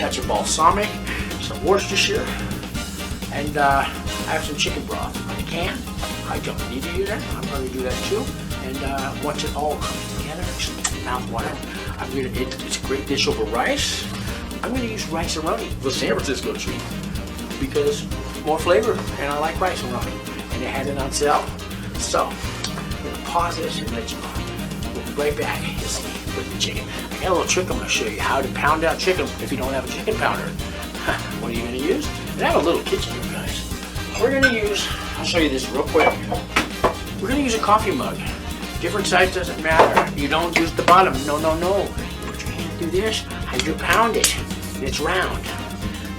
touch of balsamic, some Worcestershire, and I have some chicken broth in a can. I don't need to do that. I'm going to do that too. And once it all comes together, it's mouth-watering. It's a great dish over rice. I'm going to use rice and roni, the San Francisco treat, because more flavor, and I like rice and roni. And they had it on sale. So, I'm going to pause this and let you go. We'll be right back with the chicken. I got a little trick I'm going to show you how to pound out chicken if you don't have a chicken pounder. What are you going to use? And I have a little kitchen here, guys. We're going to use, I'll show you this real quick. We're going to use a coffee mug. Different size doesn't matter. You don't use the bottom. No. You put your hand through this and you pound it. It's round.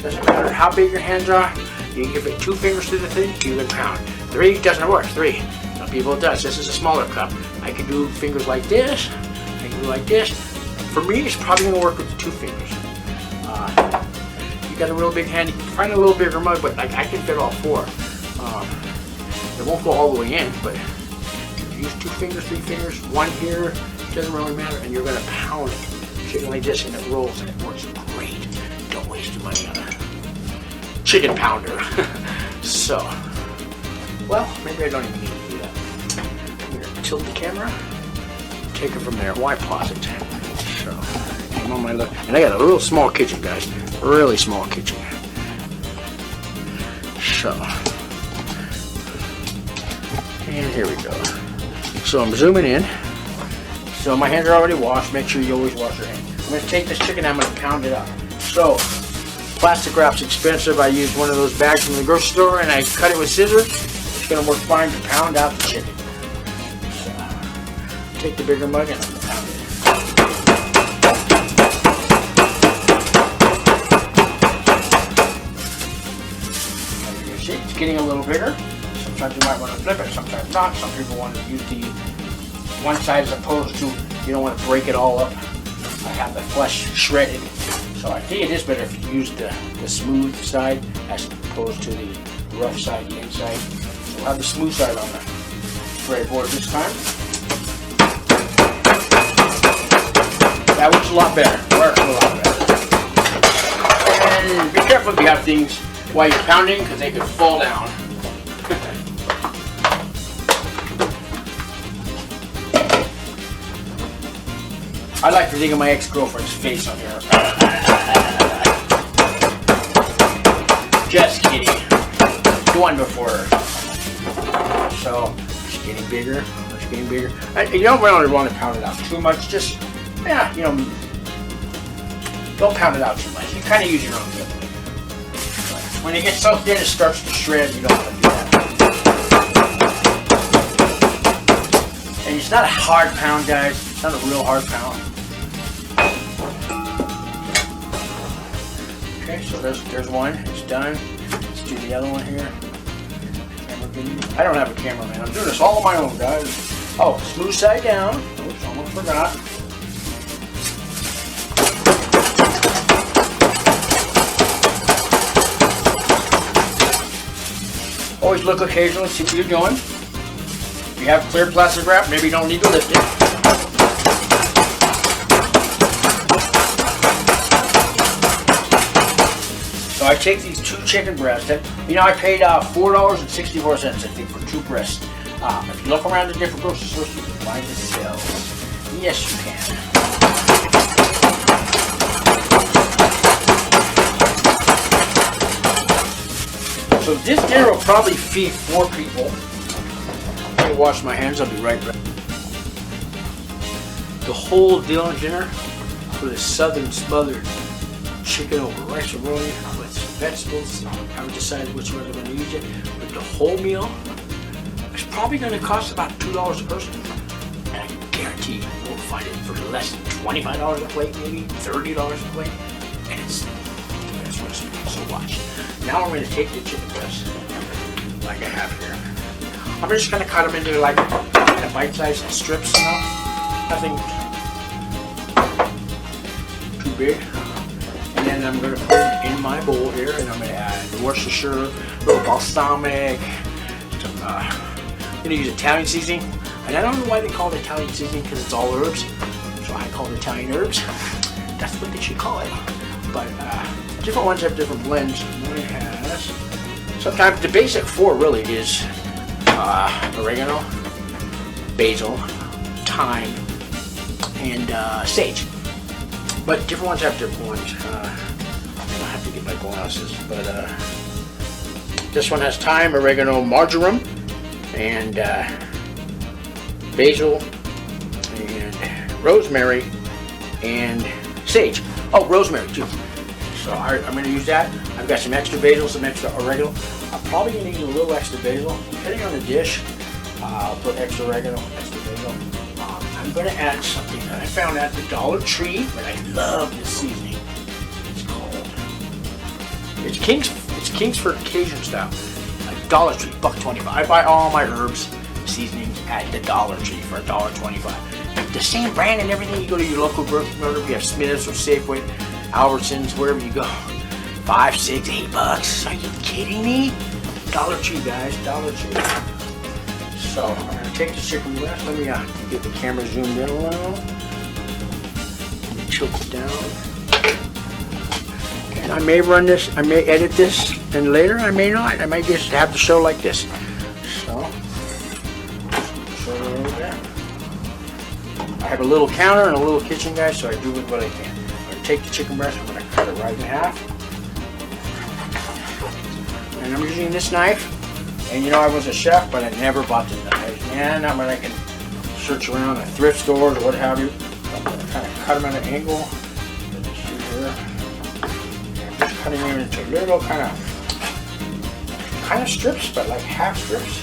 Doesn't matter how big your hands are. You can give it 2 fingers through the thing, you can pound. 3 doesn't work. 3. Some people it does. This is a smaller cup. I can do fingers like this. I can do like this. For me, it's probably going to work with the 2 fingers. You got a real big hand, you can find a little bigger mug, but like I can fit all 4. It won't go all the way in, but use 2 fingers, 3 fingers, 1 here, doesn't really matter, and you're going to pound it. Chicken like this, and it rolls, and it works great. Don't waste your money on a chicken pounder. So, well, maybe I don't even need to do that. I'm going to tilt the camera, take it from there. Why pause it? So, I'm on my look, and I got a little small kitchen, guys. Really small kitchen. So, and here we go. So I'm zooming in. So my hands are already washed. Make sure you always wash your hands. I'm going to take this chicken, I'm going to pound it up. So, plastic wrap's expensive. I used one of those bags from the grocery store and I cut it with scissors. It's going to work fine to pound out the chicken. So, take the bigger mug and I'm going to pound it. It's getting a little bigger. Sometimes you might want to flip it, sometimes not. Some people want to use the one side as opposed to, you don't want to break it all up. I have the flesh shredded. So I think it is better if you use the smooth side as opposed to the rough side, the inside. So we'll have the smooth side on the spray board this time. That works a lot better. And be careful if you have things while you're pounding, because they could fall down. I like to think of my ex-girlfriend's face on here. Just kidding. The one before her. So, it's getting bigger. It's getting bigger. You don't really want to pound it out too much. Just, yeah, you know, don't pound it out too much. You kind of use your own whip. When it gets so thin it starts to shred, you don't want to do that. And it's not a hard pound, guys. It's not a real hard pound. Okay, so there's one. It's done. Let's do the other one here. I don't have a cameraman. I'm doing this all on my own, guys. Oh, smooth side down. Oops, almost forgot. Always look occasionally, see what you're doing. If you have clear plastic wrap, maybe you don't need to lift it. So I take these 2 chicken breasts. You know, I paid $4.64, I think, for 2 breasts. If you look around the different grocery stores, you can find the sales. Yes, you can. So this dinner will probably feed 4 people. I'm going to wash my hands, I'll be right back. The whole dinner for the Southern Smothered Chicken over rice and roni with some vegetables. I haven't decided which one I'm going to use yet. But the whole meal is probably going to cost about $2 a person. And I guarantee you won't find it for less than $25 a plate, maybe $30 a plate. And it's the best recipe, so watch. Now I'm going to take the chicken breast, like I have here. I'm just going to cut them into like bite-sized strips, you know? Nothing too big. And then I'm going to put it in my bowl here, and I'm going to add Worcestershire, a little balsamic. I'm going to use Italian seasoning. And I don't know why they call it Italian seasoning, because it's all herbs. So I call it Italian herbs. That's what they should call it. but different ones have different blends. One has, sometimes the basic 4 really is oregano, basil, thyme, and sage. But different ones have different ones. I have to get my glasses, but this one has thyme, oregano, marjoram, and basil, and rosemary, and sage. Oh, rosemary too. So I'm going to use that. I've got some extra basil, some extra oregano. I'm probably going to use a little extra basil. Depending on the dish, I'll put extra oregano, extra basil. I'm going to add something that I found at the Dollar Tree, but I love this seasoning. It's called, it's Kingsford Cajun style. Like Dollar Tree, $1.25. I buy all my herbs, seasonings at the Dollar Tree for $1.25. The same brand and everything. You go to your local grocery store, you have Smith's or Safeway, Albertsons, wherever you go. $5, $6, $8. Are you kidding me? Dollar Tree, guys, Dollar Tree. So I'm going to take the chicken breast. Let me get the camera zoomed in a little. Choke it down. And I may run this, I may edit this, and later I may not. I might just have the show like this. So, show it over there. I have a little counter and a little kitchen, guys, so I do with what I can. I'm going to take the chicken breast, I'm going to cut it right in half. And I'm using this knife. And you know, I was a chef, but I never bought the knives. And I'm going to search around at thrift stores or what have you. I'm going to kind of cut them at an angle. Let me see here. And I'm just cutting them into little kind of strips, but like half strips.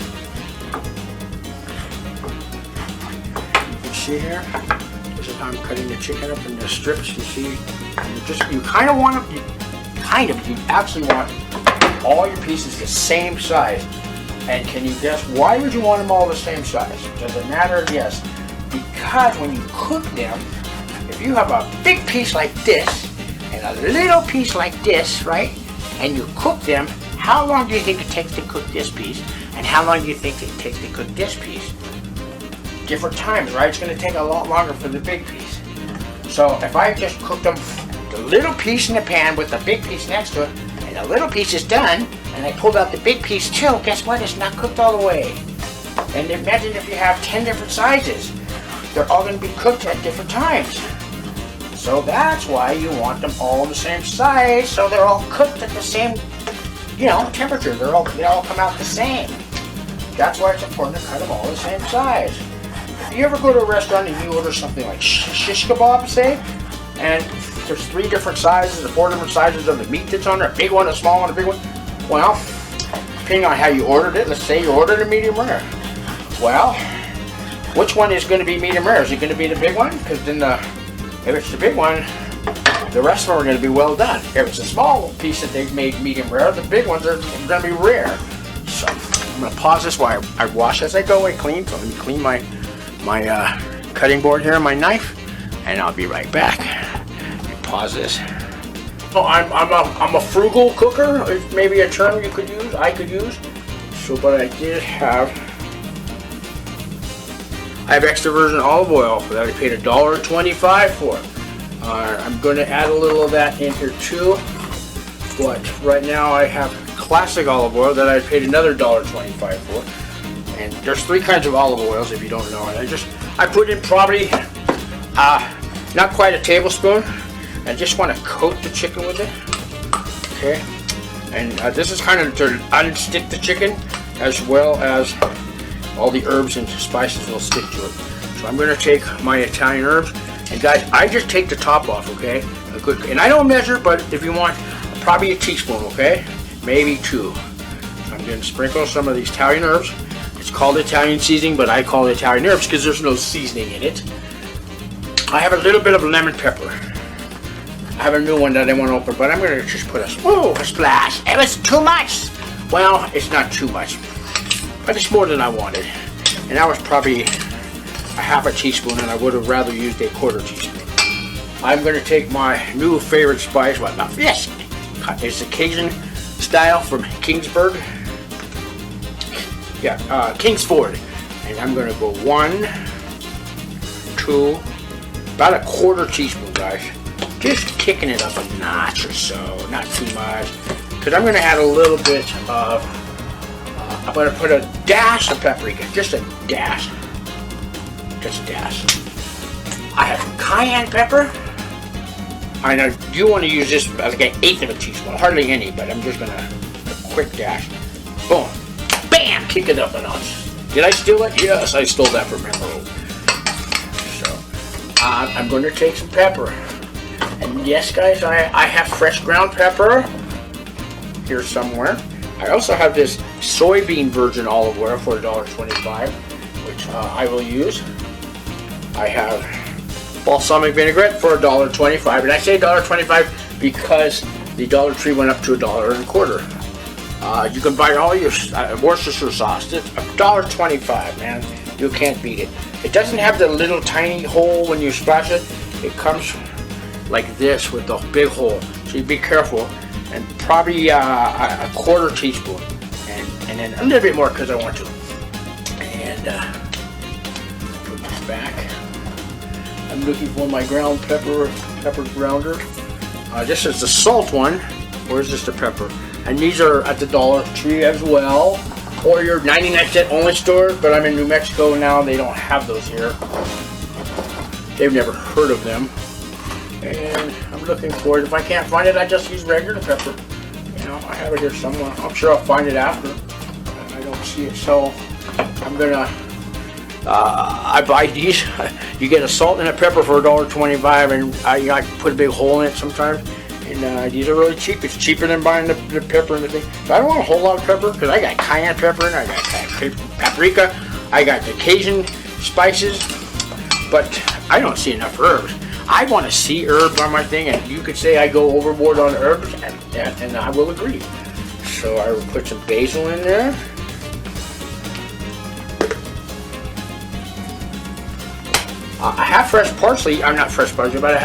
You can see here. This is how I'm cutting the chicken up into strips. You see, you kind of want them. You actually want all your pieces the same size. And can you guess why would you want them all the same size? Does it matter? Yes. Because when you cook them, if you have a big piece like this and a little piece like this, right? And you cook them, how long do you think it takes to cook this piece? And how long do you think it takes to cook this piece? Different times, right? It's going to take a lot longer for the big piece. So if I just cook them, the little piece in the pan with the big piece next to it, and the little piece is done, and I pulled out the big piece too, guess what? It's not cooked all the way. And imagine if you have 10 different sizes. They're all going to be cooked at different times. So that's why you want them all the same size, so they're all cooked at the same, temperature. They all come out the same. That's why it's important to cut them all the same size. If you ever go to a restaurant and you order something like shish kebab, say, and there's 3 different sizes or 4 different sizes of the meat that's on there, a big one, a small one, a big one. Well, depending on how you ordered it, let's say you ordered a medium rare. Well, which one is going to be medium rare? Is it going to be the big one? Because then if it's the big one, the rest of them are going to be well done. If it's a small piece that they've made medium rare, the big ones are going to be rare. So I'm going to pause this while I wash as I go and clean. So let me clean my cutting board here and my knife, and I'll be right back. Pause this. So I'm a frugal cooker. It's maybe a term I could use. So, but I have extra virgin olive oil that I paid $1.25 for. I'm going to add a little of that in here too. But right now I have classic olive oil that I paid another $1.25 for. And there's 3 kinds of olive oils if you don't know. And I put in probably not quite a tablespoon. I just want to coat the chicken with it, okay? And this is kind of to unstick the chicken, as well as all the herbs and spices will stick to it. So I'm going to take my Italian herbs, and guys, I just take the top off, okay? And I don't measure, but if you want, probably a teaspoon, okay? Maybe 2. So I'm going to sprinkle some of these Italian herbs. It's called Italian seasoning, but I call it Italian herbs because there's no seasoning in it. I have a little bit of lemon pepper. I have a new one that I want to open, but I'm going to just put a splash. It was too much. Well, it's not too much, but it's more than I wanted. And that was probably a half a teaspoon, and I would have rather used a quarter teaspoon. I'm going to take my new favorite spice. Well, not this. It's the Cajun style from Kingsburg. Yeah, Kingsford. And I'm going to go 1, 2, about a quarter teaspoon, guys. just kicking it up a notch or so, not too much, because I'm going to add a little bit of, I'm going to put a dash of paprika, just a dash, I have some cayenne pepper. I know you want to use this like an eighth of a teaspoon, hardly any, but I'm just going to, a quick dash, boom, bam, kick it up a notch. Did I steal it? Yes, I stole that from Emerald. So, I'm going to take some pepper. And yes, guys, I have fresh ground pepper here somewhere. I also have this soybean virgin olive oil for $1.25, which I will use. I have balsamic vinaigrette for $1.25, and I say $1.25 because the Dollar Tree went up to $1.25. You can buy all your Worcestershire sauce. It's $1.25, man. You can't beat it. It doesn't have the little tiny hole when you splash it. It comes like this with the big hole. So you be careful. And probably a quarter teaspoon. And then a little bit more because I want to. And put this back. I'm looking for my ground pepper grounder. This is the salt one. Where's this the pepper? And these are at the Dollar Tree as well, or your 99-cent only store, but I'm in New Mexico now, they don't have those here. They've never heard of them. And I'm looking for it. If I can't find it, I just use regular pepper. You know, I have it here somewhere. I'm sure I'll find it after. I don't see it, so I'm gonna, I buy these. You get a salt and a pepper for $1.25, and I put a big hole in it sometimes. And these are really cheap. It's cheaper than buying the pepper and the thing. So I don't want a whole lot of pepper because I got cayenne pepper and I got paprika. I got the Cajun spices, but I don't see enough herbs. I want to see herbs on my thing, and you could say I go overboard on herbs, and I will agree. So I will put some basil in there. I have fresh parsley. I'm not fresh parsley, but I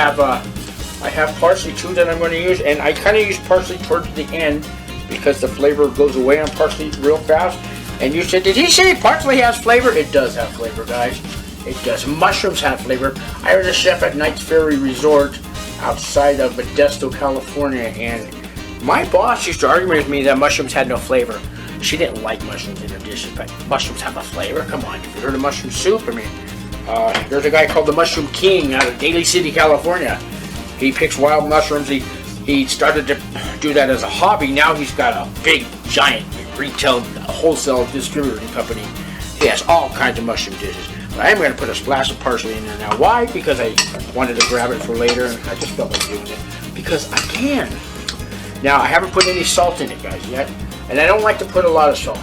have parsley too that I'm going to use, and I kind of use parsley towards the end because the flavor goes away on parsley real fast. And you said, did he say parsley has flavor? It does have flavor, guys. It does. Mushrooms have flavor. I was a chef at Knight's Ferry Resort outside of Modesto, California, and my boss used to argue with me that mushrooms had no flavor. She didn't like mushrooms in her dishes, but mushrooms have a flavor. Come on, have you heard of mushroom soup? I mean, there's a guy called the Mushroom King out of Daly City, California. He picks wild mushrooms. He started to do that as a hobby. Now he's got a big, giant retail wholesale distributing company. He has all kinds of mushroom dishes. But I'm going to put a splash of parsley in there now. Why? Because I wanted to grab it for later, and I just felt like doing it. Because I can. Now, I haven't put any salt in it, guys, yet. And I don't like to put a lot of salt.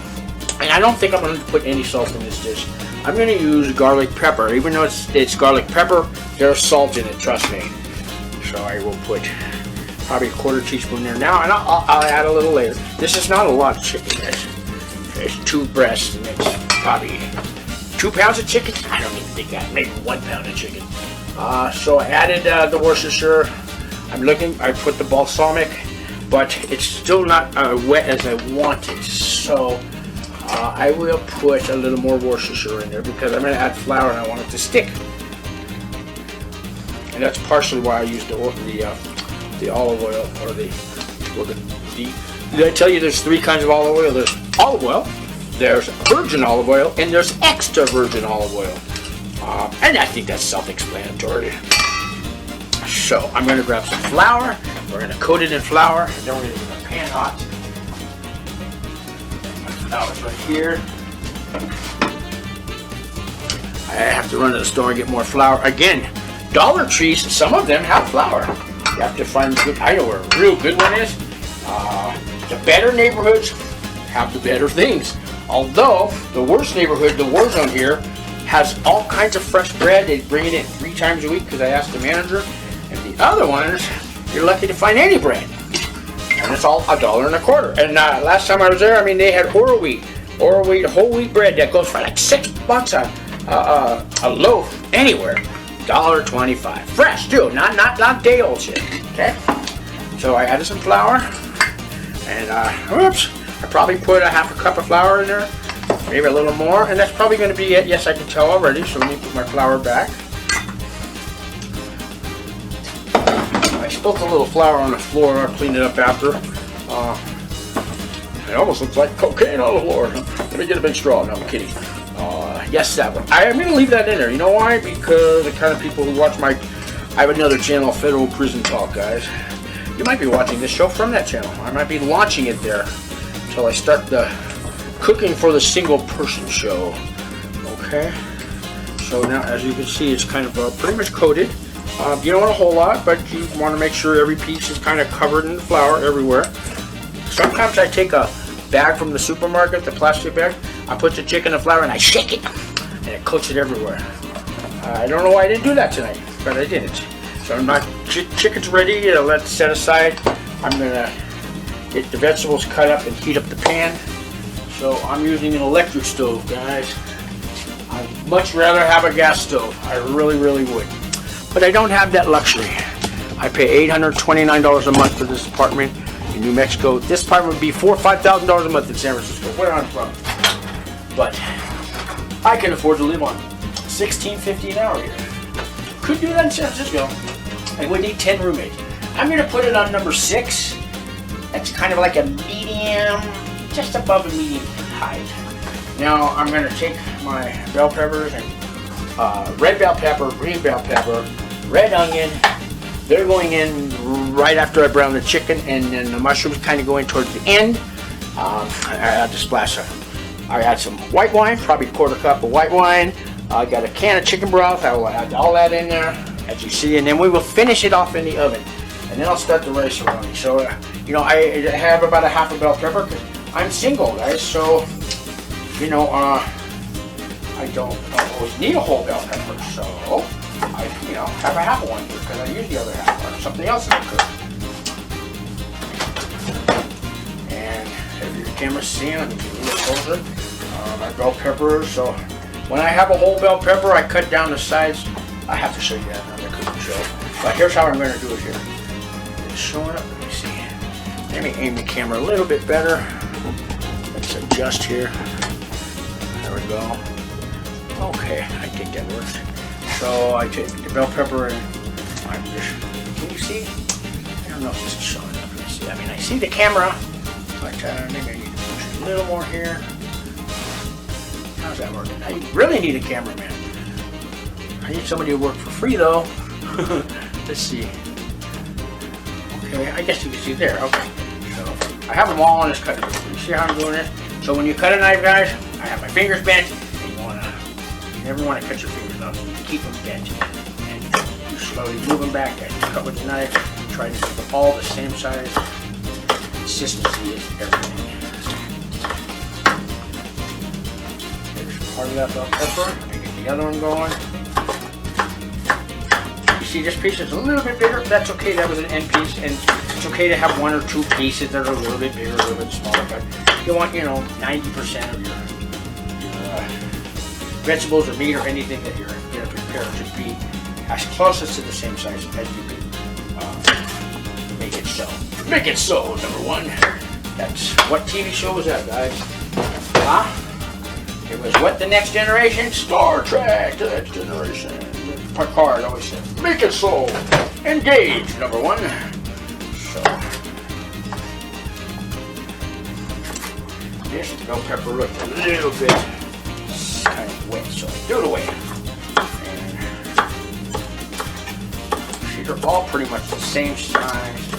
And I don't think I'm going to put any salt in this dish. I'm going to use garlic pepper. Even though it's garlic pepper, there's salt in it, trust me. So I will put probably a quarter teaspoon there now, and I'll add a little later. This is not a lot of chicken, guys. There's 2 breasts, and it's probably 2 pounds of chicken. I don't even think that, maybe 1 pound of chicken. So I added the Worcestershire. I put the balsamic, but it's still not wet as I want it. So I will put a little more Worcestershire in there because I'm going to add flour and I want it to stick. And that's partially why I used the olive oil, or did I tell you there's 3 kinds of olive oil? There's olive oil, there's virgin olive oil, and there's extra virgin olive oil. And I think that's self-explanatory. So I'm going to grab some flour. We're going to coat it in flour, and then we're going to get the pan hot. My flour's right here. I have to run to the store and get more flour. Again, Dollar Trees, some of them have flour. You have to find good. I know where a real good one is. The better neighborhoods have the better things. Although the worst neighborhood, the war zone here, has all kinds of fresh bread. They bring it in 3 times a week because I asked the manager. And the other ones, you're lucky to find any bread. And it's all $1.25. And last time I was there, I mean, they had Oro wheat, whole wheat bread that goes for like $6 a loaf anywhere. $1.25. Fresh too, not day old shit. Okay? So I added some flour, and oops, I probably put a half a cup of flour in there, maybe a little more, and that's probably going to be it. Yes, I can tell already. So let me put my flour back. My spilled a little flour on the floor. I cleaned it up after. It almost looks like cocaine on the floor. Let me get a big straw. No, I'm kidding. Yes, that one. I'm going to leave that in there. You know why? Because the kind of people who watch I have another channel, Federal Prison Talk, guys. You might be watching this show from that channel. I might be launching it there until I start the cooking for the single person show. Okay. So now, as you can see, it's kind of pretty much coated. You don't want a whole lot, but you want to make sure every piece is kind of covered in flour everywhere. Sometimes I take a bag from the supermarket, the plastic bag, I put the chicken in the flour and I shake it, and it coats it everywhere. I don't know why I didn't do that tonight, but I didn't. So my chicken's ready. Let's set aside. I'm gonna get the vegetables cut up and heat up the pan. So I'm using an electric stove, guys. I'd much rather have a gas stove. I really, really would. But I don't have that luxury. I pay $829 a month for this apartment in New Mexico. This apartment would be $4,000 or $5,000 a month in San Francisco, where I'm from. But I can afford to live on $16.50 an hour here. Could do that in San Francisco. I would need 10 roommates. I'm going to put it on number 6. That's kind of like a medium, just above a medium height. Now I'm going to take my bell peppers and red bell pepper, green bell pepper, red onion. They're going in right after I brown the chicken, and then the mushrooms kind of going towards the end. I add the splash of. I add some white wine, probably a quarter cup of white wine. I got a can of chicken broth. I will add all that in there, as you see, and then we will finish it off in the oven. And then I'll start the rice roni. So, you know, I have about a half a bell pepper because I'm single, guys. So, you know, I don't always need a whole bell pepper. So, I, you know, have a half one here because I use the other half on something else in the cook. And if your camera's seeing, let me get a little closer. My bell pepper. So, when I have a whole bell pepper, I cut down the sides. I have to show you that on the cooking show. But here's how I'm going to do it here. It's showing up. Let me see. Let me aim the camera a little bit better. Let's adjust here. There we go. Okay, I think that works. So I take the bell pepper and I'm just. Can you see? I don't know if this is showing up. Let me see. I mean, I see the camera, but maybe I need to push it a little more here. How's that working? I really need a cameraman. I need somebody to work for free though. Let's see. Okay, I guess you can see there. Okay. So I have them all on this cutter. You see how I'm doing this? So when you cut a knife, guys, I have my fingers bent, and you never want to cut your fingers off. You keep them bent, and you slowly move them back as you cut with the knife. Try to keep them all the same size. Consistency is everything. Part of that bell pepper. I get the other one going. You see, this piece is a little bit bigger. That's okay. That was an end piece, and it's okay to have 1 or 2 pieces that are a little bit bigger, a little bit smaller. But you want, you know, 90% of your vegetables or meat or anything that you're going to prepare to be as close as to the same size as you can make it so. Make it so, number 1. That's what TV show was that, guys? Huh? It was what, the next generation? Star Trek, the next generation. Picard always said, make it so. Engage, number 1. So, this bell pepper looks a little bit kind of wet, so do it away. And these are all pretty much the same size.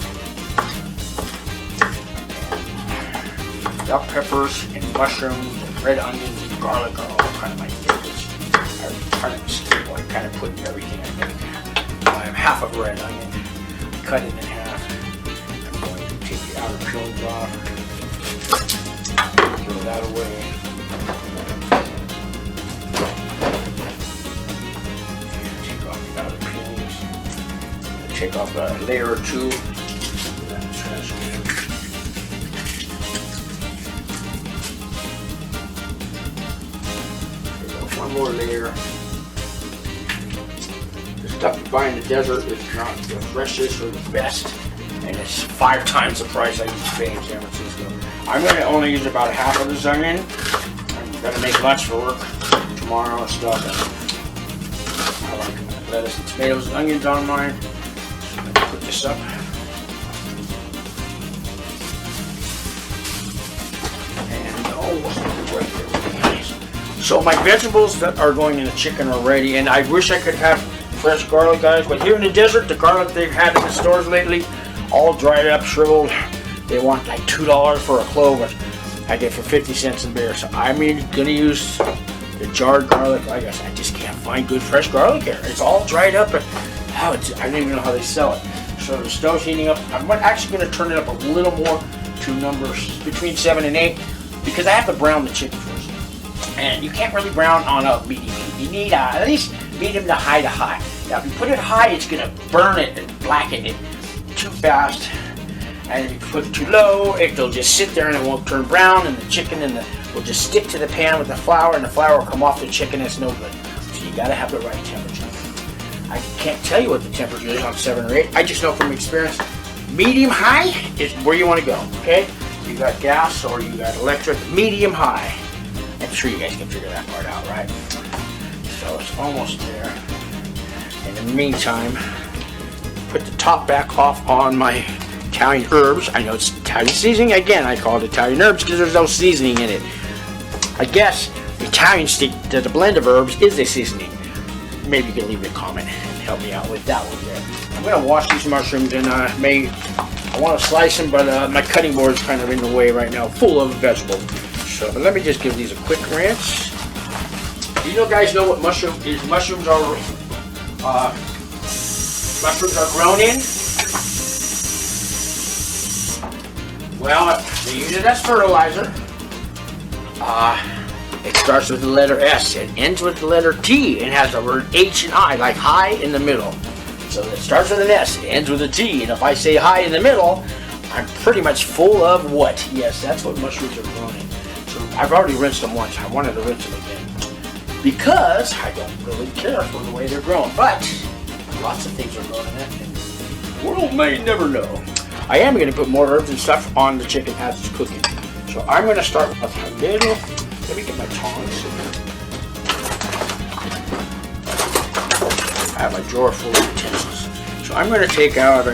Bell peppers and mushrooms and red onions and garlic are all kind of my favorites. I'm kind of stable. I'm kind of putting everything I think. I have half of a red onion, cut it in half. I'm going to take the outer peelings off, throw that away. Take off the outer peelings. Take off a layer or 2. One more layer. The stuff you buy in the desert is not the freshest or the best, and it's 5 times the price I used to pay in San Francisco. I'm going to only use about half of this onion. I'm going to make lunch for work tomorrow and stuff. I like lettuce and tomatoes and onions on mine. put this up. And so my vegetables that are going in the chicken are ready, and I wish I could have fresh garlic, guys, but here in the desert, the garlic they've had in the stores lately, all dried up, shriveled. They want like $2 for a clove, but I get for 50 cents a beer. So I'm gonna use the jarred garlic. I guess I just can't find good fresh garlic here. It's all dried up, and I don't even know how they sell it. So the stove's heating up. I'm actually gonna turn it up a little more to numbers between 7 and 8 because I have to brown the chicken first. And you can't really brown on a medium heat. You need at least medium to high to high. Now if you put it high, it's gonna burn it and blacken it too fast. And if you put it too low, it'll just sit there and it won't turn brown, and the chicken will just stick to the pan with the flour, and the flour will come off the chicken. It's no good. So you gotta have the right temperature. I can't tell you what the temperature is on 7 or 8. I just know from experience, medium high is where you want to go. Okay? You got gas or you got electric. Medium high. I'm sure you guys can figure that part out, right? So it's almost there. In the meantime, put the top back off on my Italian herbs. I know it's Italian seasoning. Again, I call it Italian herbs because there's no seasoning in it. I guess Italian the blend of herbs is a seasoning. Maybe you can leave a comment and help me out with that one there. I'm going to wash these mushrooms, and I want to slice them, but my cutting board is kind of in the way right now, full of vegetables. So let me just give these a quick rinse. You guys know what mushroom is? Mushrooms are grown in. Well, they use it as fertilizer. It starts with the letter S, it ends with the letter T, and has the word H and I, like high in the middle. So it starts with an S, it ends with a T, and if I say high in the middle, I'm pretty much full of what? Yes, that's what mushrooms are grown in. So I've already rinsed them once. I wanted to rinse them again because I don't really care for the way they're grown, but lots of things are grown in it, and the world may never know. I am going to put more herbs and stuff on the chicken as it's cooking. So I'm going to start with a little. Let me get my tongs. I have a drawer full of utensils. So I'm going to take out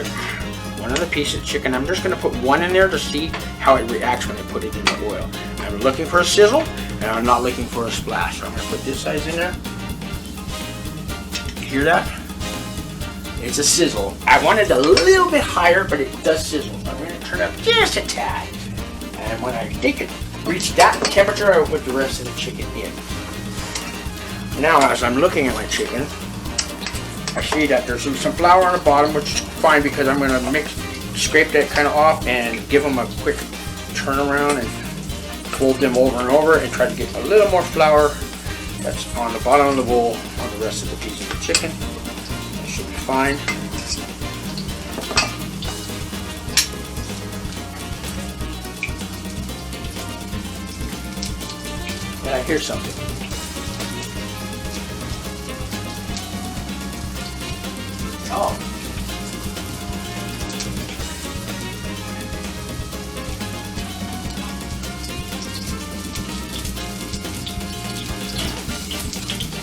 one of the pieces of chicken. I'm just going to put one in there to see how it reacts when I put it in the oil. I'm looking for a sizzle, and I'm not looking for a splash. So I'm going to put this size in there. You hear that? It's a sizzle. I want it a little bit higher, but it does sizzle. I'm going to turn up just a tad. And when I think it reached that temperature, I will put the rest of the chicken in. Now, as I'm looking at my chicken, I see that there's some flour on the bottom, which is fine because I'm going to scrape that kind of off and give them a quick turnaround and fold them over and over and try to get a little more flour that's on the bottom of the bowl on the rest of the piece of the chicken. That should be fine. And I hear something. Oh.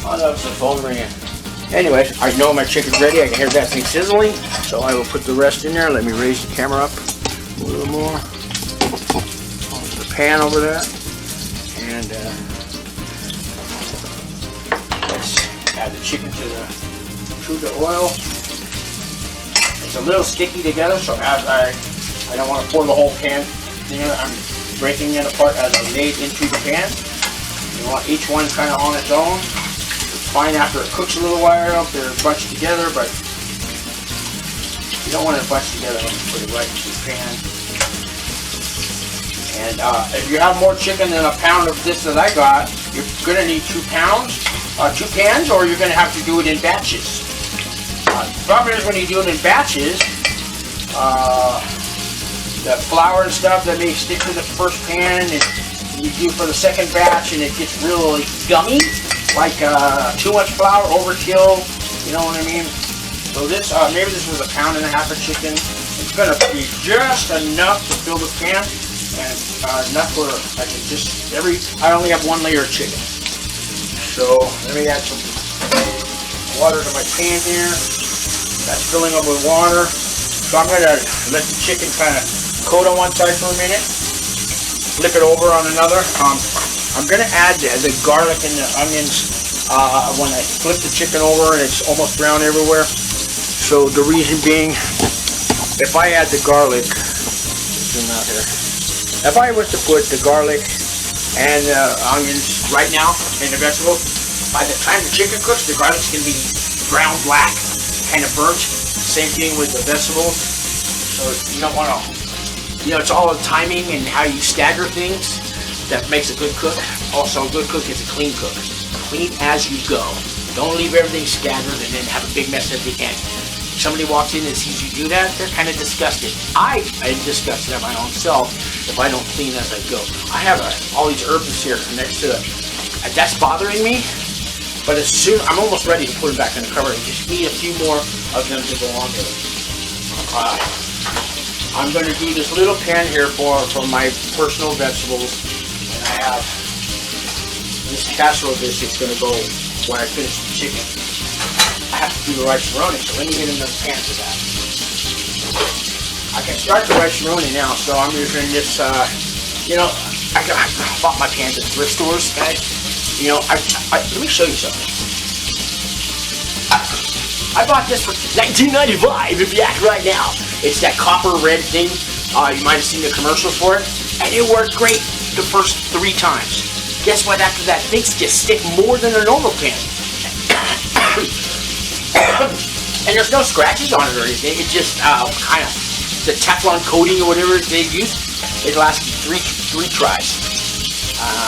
Oh, that was the phone ringing. Anyways, I know my chicken's ready. I can hear that thing sizzling. So I will put the rest in there. Let me raise the camera up a little more. Onto the pan over there. And let's add the chicken to the oil. It's a little sticky together, so as I don't want to pour the whole pan in, I'm breaking it apart as I lay it into the pan. You want each one kind of on its own. It's fine after it cooks a little while if they're bunched together, but you don't want it bunched together when you put it right into the pan. And if you have more chicken than a pound of this that I got, you're going to need 2 pans, or you're going to have to do it in batches. The problem is when you do it in batches, the flour and stuff that may stick to the first pan, and you do for the second batch, and it gets really gummy, like too much flour, overkill, you know what I mean? So this, maybe this was 1.5 pounds of chicken. It's going to be just enough to fill the pan. And enough where I can just, I only have 1 layer of chicken. So let me add some water to my pan here. That's filling up with water. So I'm gonna let the chicken kind of coat on one side for a minute, flip it over on another. I'm gonna add the garlic and the onions when I flip the chicken over and it's almost brown everywhere. So the reason being, if I add the garlic, zoom out here. If I was to put the garlic and the onions right now in the vegetable, by the time the chicken cooks, the garlic's gonna be brown black, kind of burnt. Same thing with the vegetables. So you don't want to, it's all the timing and how you stagger things that makes a good cook. Also, a good cook is a clean cook. Clean as you go. Don't leave everything scattered and then have a big mess at the end. Somebody walks in and sees you do that, they're kind of disgusted. I am disgusted at my own self if I don't clean as I go. I have all these herbs here next to it. That's bothering me, but as soon, I'm almost ready to put them back in the cupboard. I just need a few more of them to go on with it. I'm going to do this little pan here for my personal vegetables, and I have this casserole dish that's going to go when I finish the chicken. I have to do the rice roni, so let me get another pan for that. I can start the rice roni now, so I'm using this, I bought my pans at thrift stores, guys. Let me show you something. I bought this for $19.95 if you ask right now. It's that copper red thing. You might have seen the commercials for it, and it worked great the first 3 times. Guess what? After that, things just stick more than a normal pan. And there's no scratches on it or anything. It's just kind of the Teflon coating or whatever they use. It lasted 3 tries.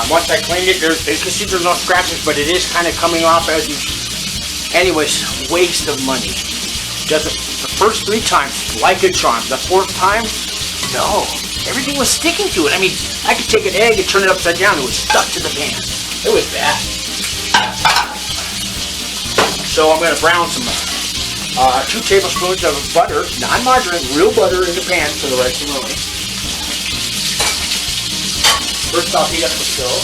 Once I cleaned it, you can see there's no scratches, but it is kind of coming off as you. Anyways, waste of money. Does it the first 3 times like a charm. The 4th time, no. Everything was sticking to it. I mean, I could take an egg and turn it upside down. It was stuck to the pan. It was bad. So I'm going to brown some 2 tablespoons of butter, non-margarine, real butter in the pan for the rice and roni. First I'll heat up the stove.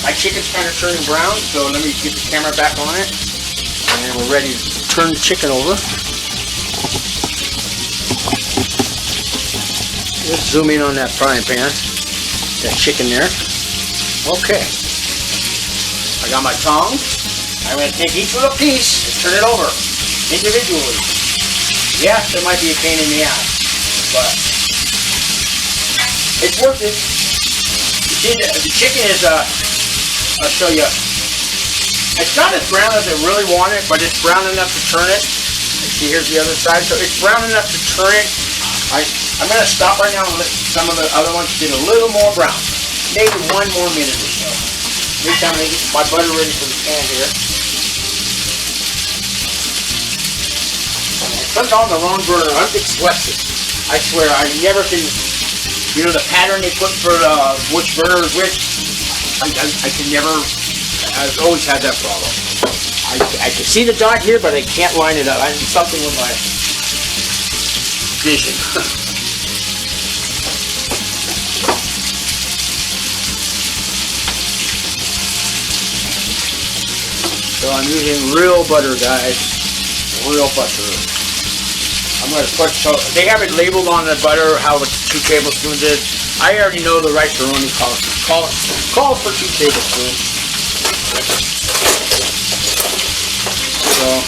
My chicken's kind of turning brown, so let me get the camera back on it. And we're ready to turn the chicken over. Let's zoom in on that frying pan. That chicken there. Okay. I got my tongs. I'm going to take each little piece and turn it over individually. Yes, it might be a pain in the ass, but it's worth it. You see, the chicken is, I'll show you. It's not as brown as I really want it, but it's brown enough to turn it. See, here's the other side. So it's brown enough to turn it. I'm going to stop right now and let some of the other ones get a little more brown. Maybe 1 more minute or so. Meantime, I get my butter ready for the pan here. Sometimes on the wrong burner, I'm dyslexic. I swear, I never can, the pattern they put for which burner is which, I can never, I've always had that problem. I can see the dot here, but I can't line it up. I need something with my vision. So I'm using real butter, guys. Real butter. I'm going to put, so they have it labeled on the butter how it's 2 tablespoons is. I already know the rice roni calls for 2 tablespoons. So I'm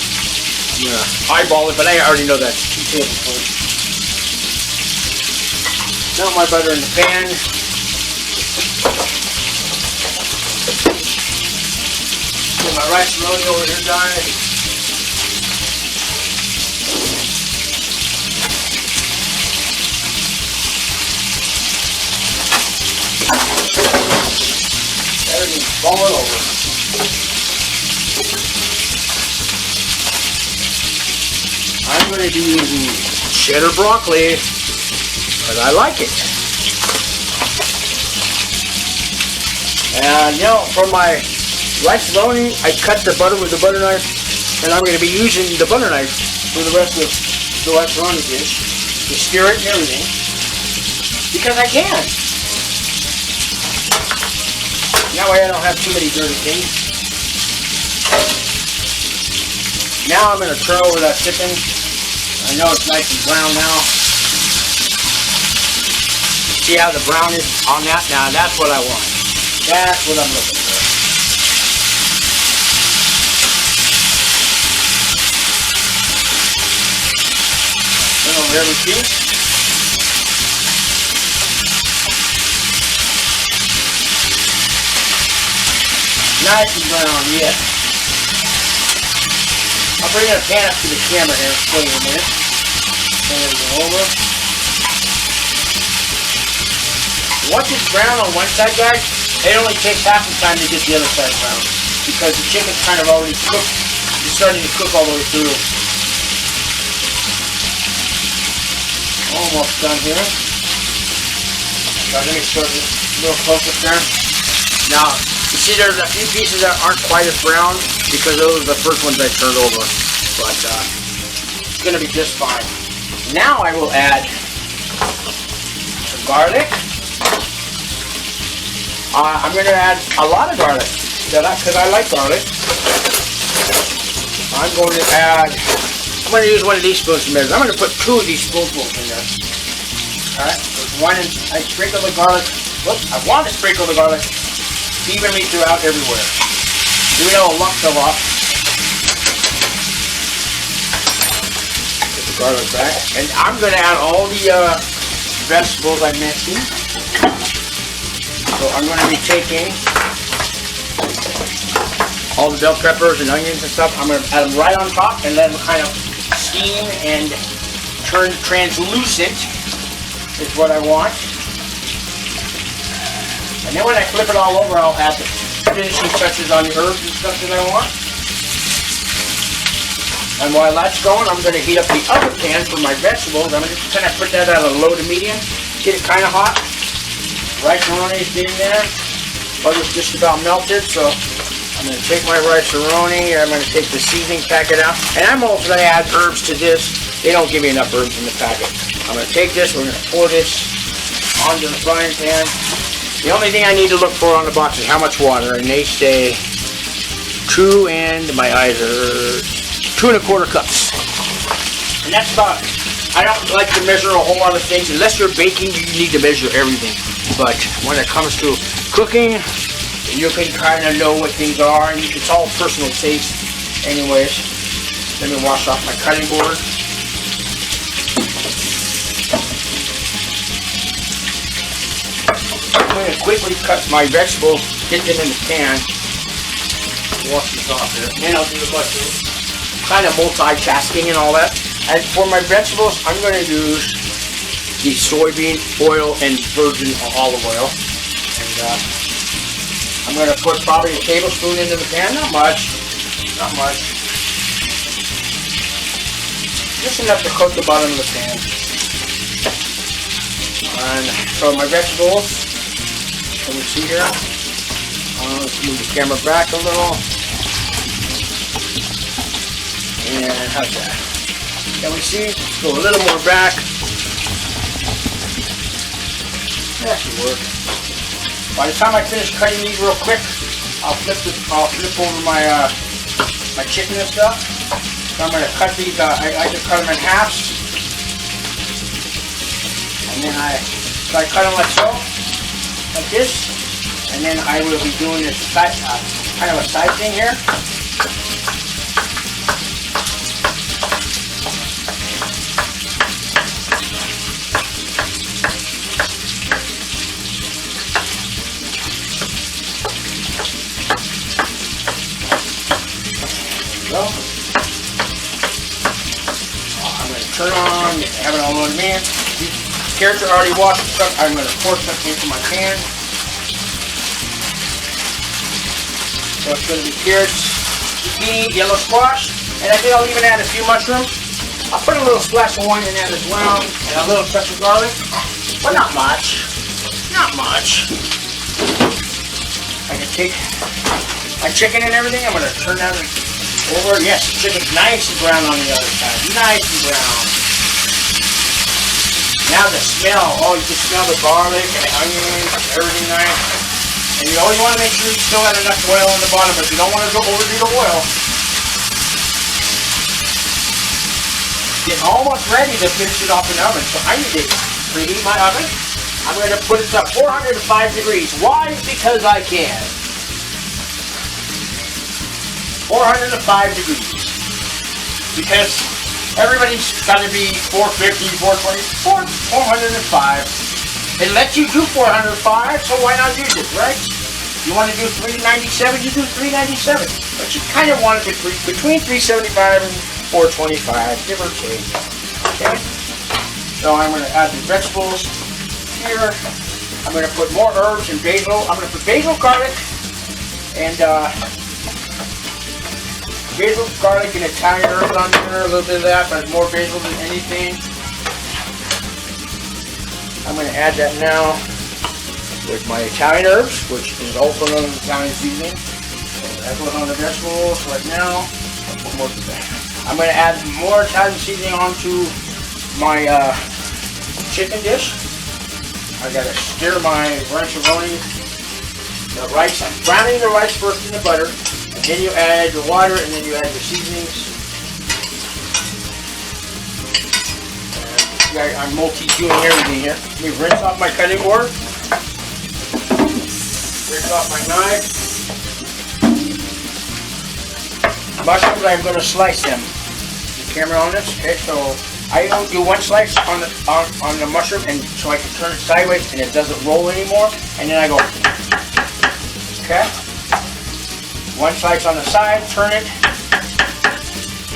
going to eyeball it, but I already know that's 2 tablespoons. Now my butter in the pan. Get my rice roni over here, guys. Everything's falling over. I'm going to be using cheddar broccoli, but I like it. And for my rice roni, I cut the butter with the butter knife, and I'm going to be using the butter knife for the rest of the rice roni dish to stir it and everything, because I can. That way I don't have too many dirty things. Now I'm going to turn over that chicken I know it's nice and brown now. See how the brown is on that? Now that's what I want. That's what I'm looking for. Turn over every piece. Nice and brown, yes. I'll bring a pan up to the camera here for you in a minute. Turn everything over. Once it's brown on one side, guys, it only takes half the time to get the other side brown because the chicken's kind of already cooked. It's starting to cook all the way through. Almost done here. So let me start a little close up there. Now, you see there's a few pieces that aren't quite as brown because those are the first ones I turned over. But it's going to be just fine. Now I will add some garlic. I'm going to add a lot of garlic because I like garlic. I'm going to use one of these spoons to measure. I'm going to put 2 of these spoonfuls in there. Alright, there's one, and I sprinkle the garlic. Whoops, I want to sprinkle the garlic evenly throughout everywhere. Do we know a lump fell off? Put the garlic back. And I'm going to add all the vegetables I mentioned. So I'm going to be taking all the bell peppers and onions and stuff. I'm going to add them right on top and let them kind of steam and turn translucent is what I want. And then when I flip it all over, I'll add the finishing touches on the herbs and stuff that I want. And while that's going, I'm going to heat up the other pan for my vegetables. I'm going to kind of put that at a low to medium, get it kind of hot. Rice-a-roni is getting there. Butter's just about melted, so I'm going to take my rice-a-roni. I'm going to take the seasoning packet out. And I'm also going to add herbs to this. They don't give me enough herbs in the packet. I'm going to take this, we're going to pour this onto the frying pan. The only thing I need to look for on the box is how much water, and they say 2 and my eyes are 2 1/4 cups. And that's about it. I don't like to measure a whole lot of things. Unless you're baking, you need to measure everything. But when it comes to cooking, you can kind of know what things are, and it's all personal taste. Anyways, let me wash off my cutting board. I'm going to quickly cut my vegetables, get them in the pan. Wash these off here. And I'll do the mushrooms. Kind of multitasking and all that. And for my vegetables, I'm going to use the soybean oil and virgin olive oil. And I'm going to put probably a tablespoon into the pan. Not much. Not much. Just enough to coat the bottom of the pan. And so my vegetables, can we see here? Let's move the camera back a little. And how's that? Can we see? Let's go a little more back. That should work. By the time I finish cutting these real quick, I'll flip over my my chicken and stuff. So I'm going to cut these. I just cut them in halves, and then I cut them like so, like this, and then I will be doing this side, kind of a side thing here. I'm going to turn on, have it all loaded in. These carrots are already washed and stuff. I'm going to pour something into my pan. So it's going to be carrots, zucchini, yellow squash, and I think I'll even add a few mushrooms. I'll put a little splash of wine in that as well, and a little touch of garlic, but not much. Not much. I can take my chicken and everything. I'm going to turn that over. Yes, the chicken's nice and brown on the other side. Nice and brown. Now the smell. Oh, you can smell the garlic and the onions, everything nice. And you always want to make sure you still have enough oil on the bottom, but you don't want to go overdo the oil. getting almost ready to finish it off in the oven. So I need to preheat my oven. I'm going to put it to 405 degrees. Why? Because I can. 405 degrees. Because everybody's got to be 450, 420, 405. It lets you do 405, so why not use it, right? You want to do 397, you do 397. But you kind of want it between 375 and 425, give or take. Okay? So I'm going to add the vegetables here. I'm going to put more herbs and basil. I'm going to put basil, garlic, and basil, garlic, and Italian herbs on there. A little bit of that, but more basil than anything. I'm going to add that now with my Italian herbs, which is also known as Italian seasoning. So that goes on the vegetables right now. I'm going to add more Italian seasoning onto my chicken dish. I got to stir my roni, the rice. I'm browning the rice first in the butter, and then you add the water, and then you add the seasonings. I'm multi-doing everything here. Let me rinse off my cutting board. Rinse off my knife. Mushrooms, I'm going to slice them. The camera on this. Okay, so I don't do one slice on the mushroom, and so I can turn it sideways and it doesn't roll anymore. And then I go. Okay. One slice on the side. Turn it.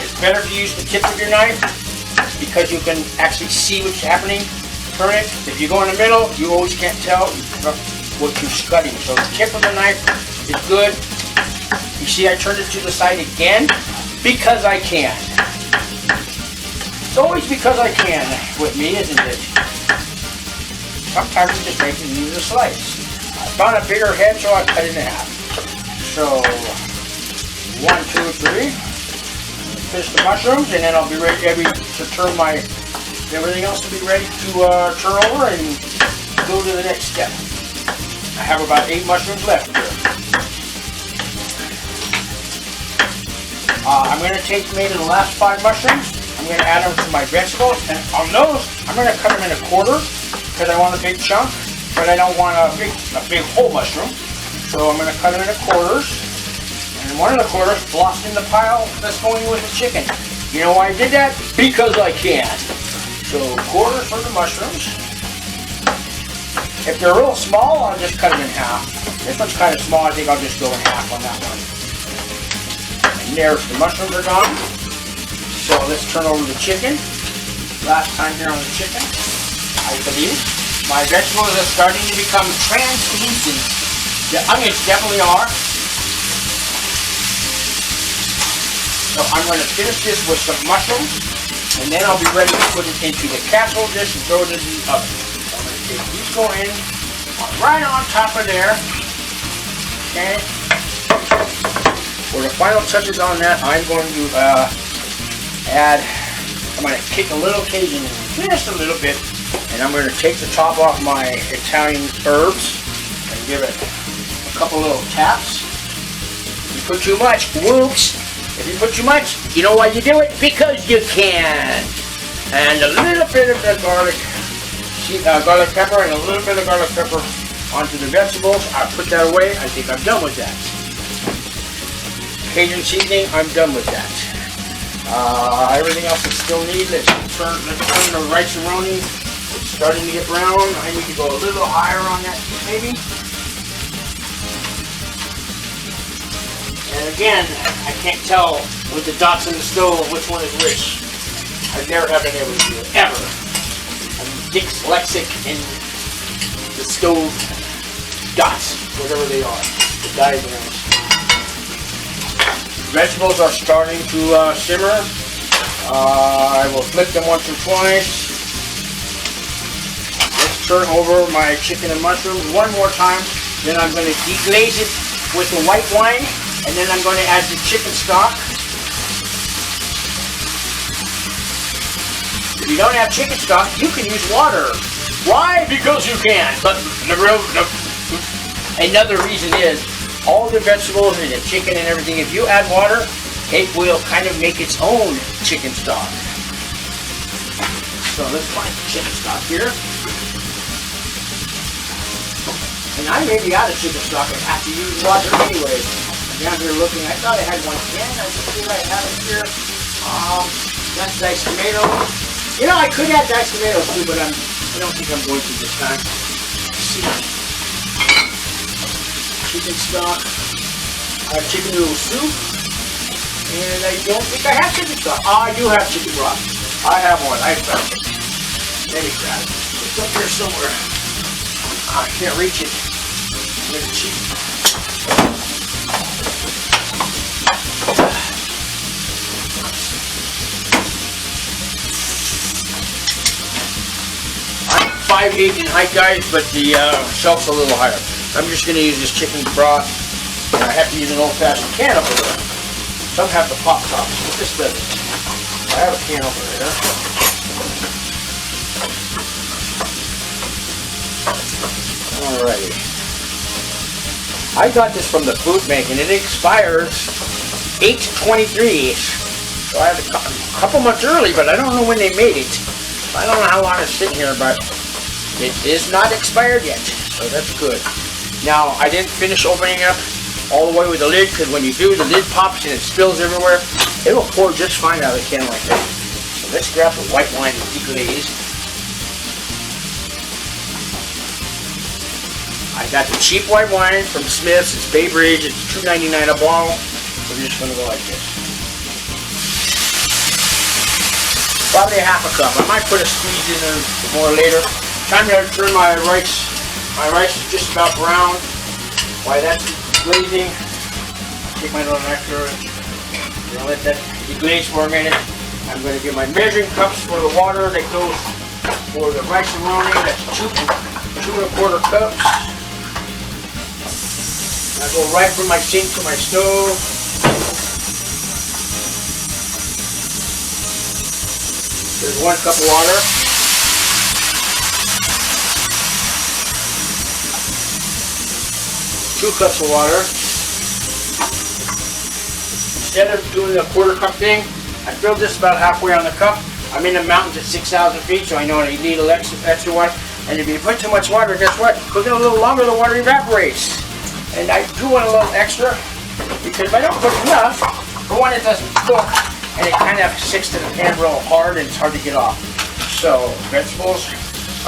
It's better to use the tip of your knife, because you can actually see what's happening. Turn it. If you go in the middle, you always can't tell what you're cutting. So the tip of the knife is good. You see, I turned it to the side again because I can. It's always because I can with me, isn't it? Sometimes it just makes me use a slice. I found a bigger head, so I cut it in half. So 1, 2, 3. Finish the mushrooms, and then I'll be ready to turn my everything else will be ready to turn over and go to the next step. I have about 8 mushrooms left here. I'm going to take maybe the last 5 mushrooms. I'm going to add them to my vegetables, and on those I'm going to cut them in a quarter because I want a big chunk, but I don't want a big whole mushroom. So I'm going to cut them into quarters. And one of the quarters flossed in the pile that's going with the chicken. You know why I did that? Because I can. So quarters for the mushrooms. If they're real small, I'll just cut them in half. This one's kind of small, I think I'll just go in half on that one. And there's the mushrooms are gone. So let's turn over the chicken. Last time here on the chicken, I believe. My vegetables are starting to become translucent. The onions definitely are. So I'm going to finish this with some mushrooms, and then I'll be ready to put it into the casserole dish and throw it in the oven. So I'm going to take these go in right on top of there. Okay. For the final touches on that, I'm going to I'm going to kick a little Cajun in just a little bit, and I'm going to take the top off my Italian herbs and give it a couple little taps. If you put too much, whoops. If you put too much, you know why you do it? Because you can. And a little bit of the garlic pepper and a little bit of garlic pepper onto the vegetables. I'll put that away. I think I'm done with that. Cajun seasoning, I'm done with that. Everything else I still need. Let's turn the rice and roni. It's starting to get brown. I need to go a little higher on that maybe. And again, I can't tell with the dots in the stove which one is which. I've never been able to do it, ever. I'm dyslexic in the stove dots, whatever they are, the diagrams. Vegetables are starting to simmer. I will flip them once or twice. Let's turn over my chicken and mushrooms one more time. Then I'm going to deglaze it with the white wine. And then I'm going to add the chicken stock. If you don't have chicken stock, you can use water. Why? Because you can. But another reason is, all the vegetables and the chicken and everything, if you add water, it will kind of make its own chicken stock. So let's find chicken stock here. And I may be out of chicken stock and have to use water anyway. I'm down here looking. I thought I had one can. I just feel I have it here. That's diced tomatoes. You know, I could add diced tomatoes too, but I don't think I'm going to this time. Let's see. Chicken stock. I have chicken noodle soup. And I don't think I have chicken stock. Oh, I do have chicken broth. I have one. I found it. Let me grab it. It's up here somewhere. I can't reach it. I'm gonna cheat. I'm 5'8" in height, guys, but the shelf's a little higher. I'm just gonna use this chicken broth. And I have to use an old-fashioned can over there. Some have the pop tops, but this doesn't. I have a can over there. Alrighty. I got this from the food bank and it expires 8/23. So I have a couple months early, but I don't know when they made it. I don't know how long it's sitting here, but it is not expired yet. So that's good. Now, I didn't finish opening up all the way with the lid, because when you do, the lid pops and it spills everywhere. It will pour just fine out of the can like that. So let's grab the white wine and deglaze. I got the cheap white wine from Smith's. It's Bay Bridge. It's $2.99 a bottle. We're just going to go like this. Probably a half a cup. I might put a squeeze in there more later. Time to turn my rice. My rice is just about brown. While that's glazing, take my little knife here and let that deglaze for a minute. I'm going to get my measuring cups for the water that goes for the rice and roni. That's 2¼ cups. I go right from my sink to my stove. There's 1 cup of water. Two cups of water. Instead of doing the ¼ cup thing, I filled this about halfway on the cup. I'm in the mountains at 6,000 feet, so I know I need a little extra water. And if you put too much water, guess what? Cook it a little longer, the water evaporates. And I do want a little extra, because if I don't put enough, for one, it doesn't cook, and it kind of sticks to the pan real hard, and it's hard to get off. So, vegetables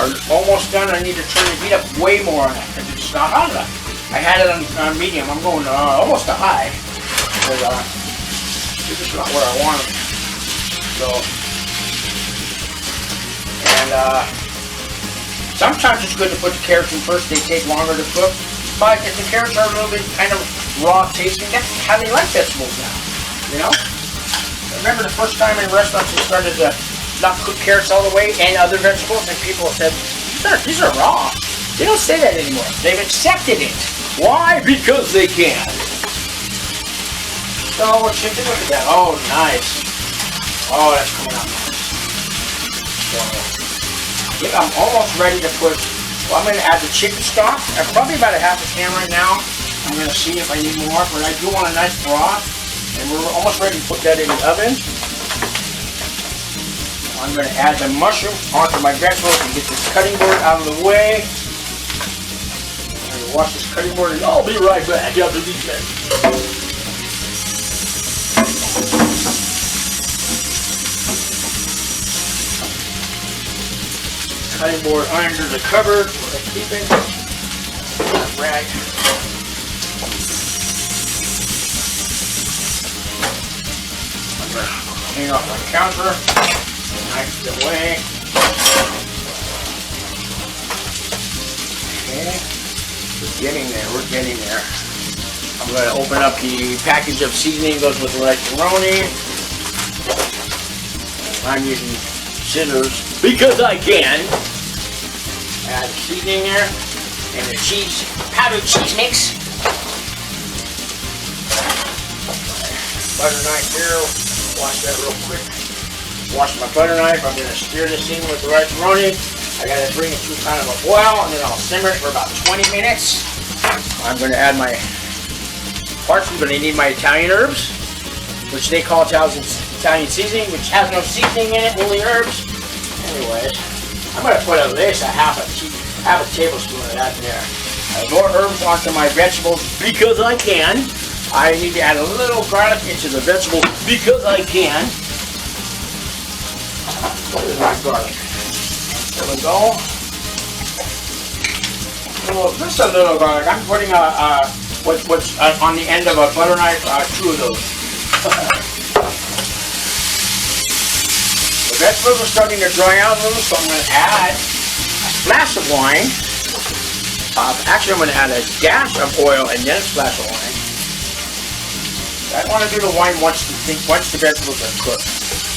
are almost done. I need to turn the heat up way more on it, because it's not hot enough. I had it on medium. I'm going almost to high, but this is not where I want it. So, and sometimes it's good to put the carrots in first. They take longer to cook. But if the carrots are a little bit kind of raw tasting, that's how they like vegetables now, you know? I remember the first time in restaurants they started to not cook carrots all the way and other vegetables, and people said, these are raw. They don't say that anymore. They've accepted it. Why? Because they can. So we're chicken, look at that. Oh, nice. Oh, that's coming out nice. So, I think I'm almost ready to put. Well, I'm going to add the chicken stock. I'm probably about a half a can right now. I'm going to see if I need more, but I do want a nice broth. And we're almost ready to put that in the oven. I'm going to add the mushroom onto my vegetables and get this cutting board out of the way. I'm going to wash this cutting board and I'll be right back after these guys. Cutting board under the cupboard where I keep it. Rag. I'm going to hang off my counter. Knife it away. Okay. We're getting there. We're getting there. I'm going to open up the package of seasoning. Goes with the roni. I'm using scissors because I can. Add the seasoning there and the cheese, powdered cheese mix. Butter knife here. Wash that real quick. Wash my butter knife. I'm going to stir this in with the rice roni. I got to bring it to kind of a boil, and then I'll simmer it for about 20 minutes. I'm going to add my parsley, but I need my Italian herbs, which they call Italian seasoning, which has no seasoning in it, only herbs. Anyways, I'm going to put at least half a tablespoon of that in there. More herbs onto my vegetables because I can. I need to add a little garlic into the vegetables because I can. There's my garlic. There we go. Just a little garlic. I'm putting what's on the end of a butter knife, 2 of those. The vegetables are starting to dry out a little, so I'm going to add a splash of wine. Actually, I'm going to add a dash of oil and then a splash of wine. I want to do the wine once the vegetables are cooked,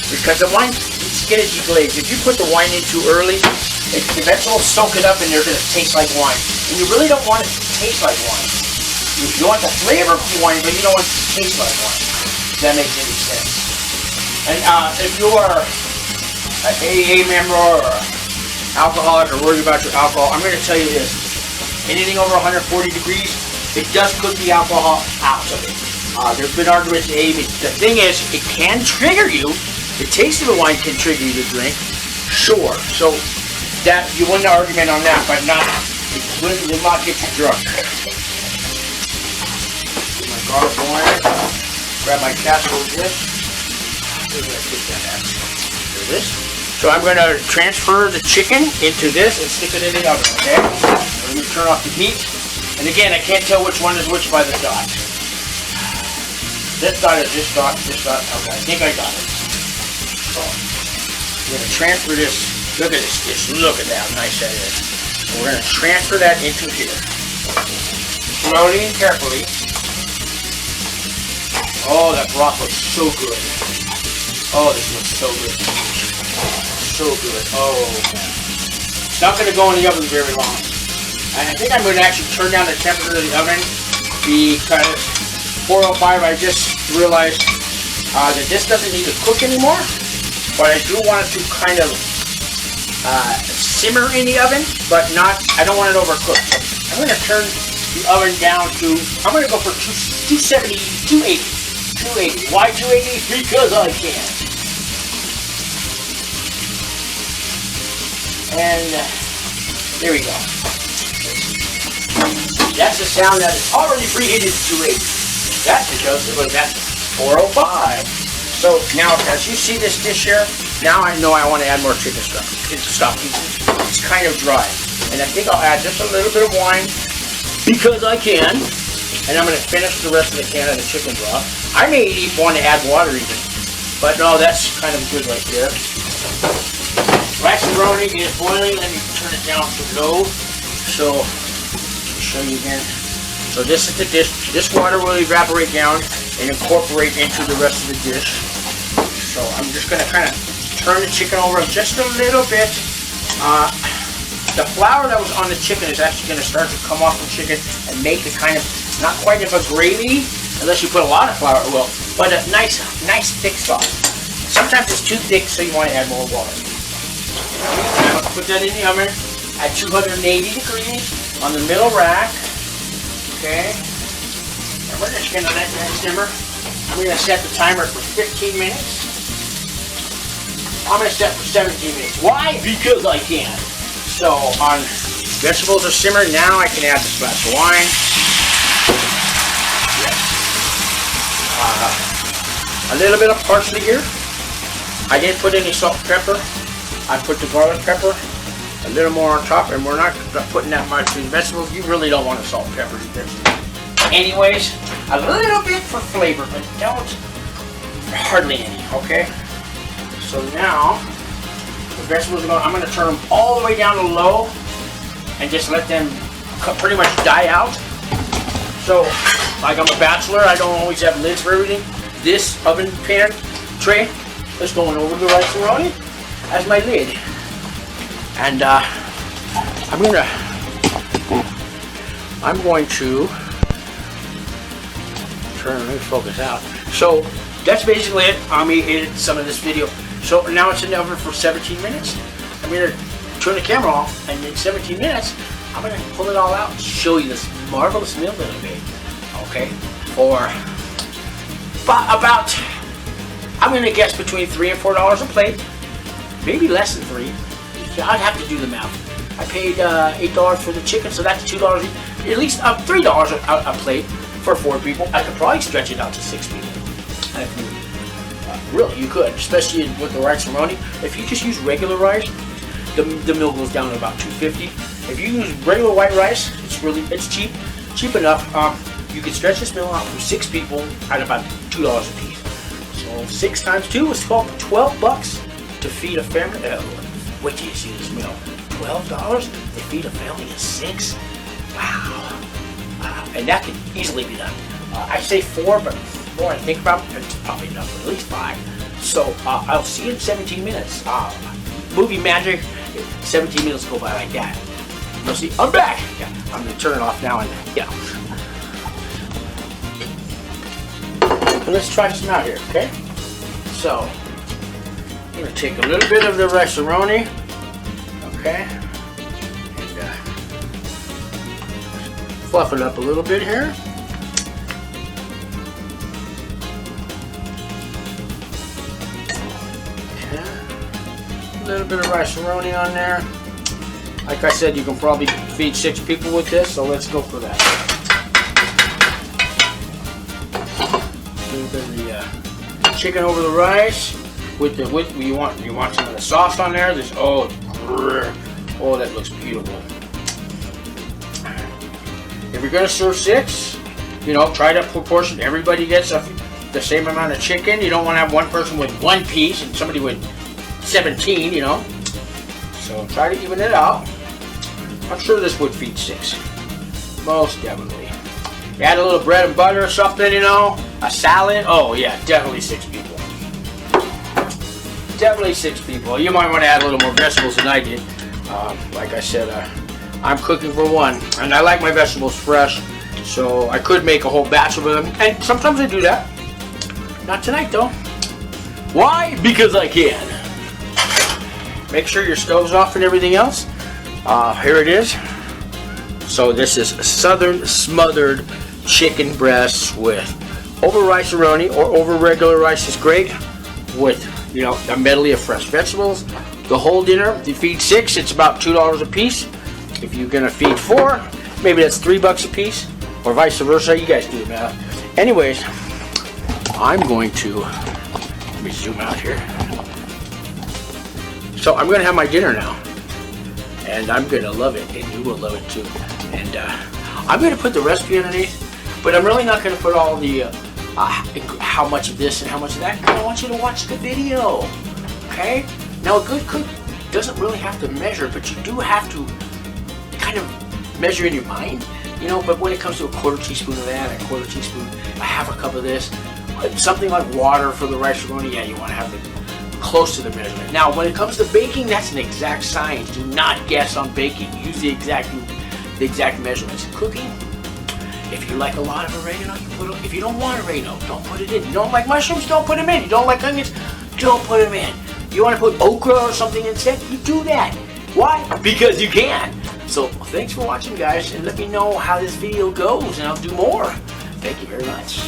because the wine needs to get it deglazed. If you put the wine in too early, the vegetables soak it up and they're going to taste like wine. And you really don't want it to taste like wine. You want the flavor of wine, but you don't want it to taste like wine. If that makes any sense. And if you are an AA member or alcoholic or worried about your alcohol, I'm going to tell you this. Anything over 140 degrees, it does cook the alcohol out of it. There's been arguments in AA. The thing is, it can trigger you. The taste of the wine can trigger you to drink. Sure. So that you win the argument on that, but not, it will not get you drunk. Get my garlic wine. Grab my casserole dish. Where did I put that at? There it is. So I'm going to transfer the chicken into this and stick it in the oven, okay? Let me turn off the heat. And again, I can't tell which one is which by the dot. This dot is this dot, this dot. Okay, I think I got it. So I'm going to transfer this. Look at this dish. Look at that, how nice that is. And we're going to transfer that into here. Slowly and carefully. Oh, that broth looks so good. Oh, this looks so good. So good. Oh, man. It's not going to go in the oven very long. And I think I'm going to actually turn down the temperature of the oven because 405, I just realized that this doesn't need to cook anymore, but I do want it to kind of simmer in the oven, but not, I don't want it overcooked. So I'm going to turn the oven down to, I'm going to go for 270, 280. Why 280? Because I can. And there we go. That's the sound that is already preheated to 280. That's because it was at 405. So now, as you see this dish here, now I know I want to add more chicken stock. It's kind of dry. And I think I'll add just a little bit of wine because I can. And I'm going to finish the rest of the can of the chicken broth. I may want to add water even. But no, that's kind of good right there. Rice and roni is boiling. Let me turn it down to low. So, I'll show you again. So this is the dish. This water will evaporate down and incorporate into the rest of the dish. So I'm just going to kind of turn the chicken over just a little bit. The flour that was on the chicken is actually going to start to come off the chicken and make it kind of, not quite of a gravy, unless you put a lot of flour, it will, but a nice thick sauce. Sometimes it's too thick, so you want to add more water. I'm going to put that in the oven at 280 degrees on the middle rack. Okay. And we're just going to let that simmer. I'm going to set the timer for 15 minutes. I'm going to set for 17 minutes. Why? Because I can. So, on vegetables are simmered. Now I can add the splash of wine. Yes. A little bit of parsley here. I didn't put any salt and pepper. I put the garlic pepper, a little more on top, and we're not putting that much in vegetables. You really don't want to salt and pepper these vegetables. Anyways, a little bit for flavor, but don't, hardly any, okay? So now, the vegetables are going, I'm going to turn them all the way down to low and just let them pretty much die out. So, like I'm a bachelor, I don't always have lids for everything. This oven pan tray is going over the rice and roni as my lid. And I'm going to turn, let me focus out. So that's basically it. I made some of this video. So now it's in the oven for 17 minutes. I'm going to turn the camera off, and in 17 minutes, I'm going to pull it all out and show you this marvelous meal that I made. Okay? For about, I'm going to guess between $3 and $4 a plate. maybe less than 3. I'd have to do the math. I paid $8 for the chicken, so that's $2, at least $3 a plate for 4 people. I could probably stretch it out to 6 people. Really, you could, especially with the rice and roni. If you just use regular rice, the meal goes down to about $2.50. If you use regular white rice, it's cheap enough. You can stretch this meal out for 6 people at about $2 a piece. So 6 times 2 is $12 to feed a family. Wait till you see this meal. $12 to feed a family of 6. Wow. And that can easily be done. I say 4, but the more I think about it, it's probably enough for at least 5. So I'll see you in 17 minutes. Movie magic, 17 minutes go by like that. You'll see, I'm back. Yeah, I'm gonna turn it off now and let's try some out here, okay? So, I'm gonna take a little bit of the rice-a-roni, okay? And fluff it up a little bit here. Okay. A little bit of rice-a-roni on there. Like I said, you can probably feed 6 people with this, so let's go for that. A little bit of the chicken over the rice with you want some of the sauce on there. Oh, that looks beautiful. If you're gonna serve 6, try to proportion. Everybody gets the same amount of chicken. You don't want to have one person with 1 piece and somebody with 17. So try to even it out. I'm sure this would feed 6. Most definitely. You add a little bread and butter or something, a salad. Oh yeah, definitely 6 people. Definitely 6 people. You might want to add a little more vegetables than I did. Like I said, I'm cooking for 1, and I like my vegetables fresh, so I could make a whole batch of them, and sometimes I do that. Not tonight though. Why? Because I can. Make sure your stove's off and everything else. Here it is. So this is Southern Smothered Chicken Breast with over rice-a-roni or over regular rice is great with a medley of fresh vegetables. The whole dinner, if you feed 6, it's about $2 a piece. If you're gonna feed 4, maybe that's $3 a piece, or vice versa. You guys do the math. Anyways, I'm going to let me zoom out here. So I'm gonna have my dinner now, and I'm gonna love it, and you will love it too. And I'm gonna put the recipe underneath, but I'm really not gonna put all the how much of this and how much of that. I want you to watch the video, okay? Now a good cook doesn't really have to measure, but you do have to kind of measure in your mind, but when it comes to a 1/4 teaspoon of that, a 1/4 teaspoon, a 1/2 cup of this, something like water for the rice-a-roni, yeah, you want to have it close to the measurement. Now, when it comes to baking, that's an exact science. Do not guess on baking. Use the exact measurements. Cooking, if you like a lot of oregano, you put it. If you don't want oregano, don't put it in. You don't like mushrooms, don't put them in. You don't like onions, don't put them in. You want to put okra or something instead, you do that. Why? Because you can. So, thanks for watching, guys, and let me know how this video goes, and I'll do more. Thank you very much.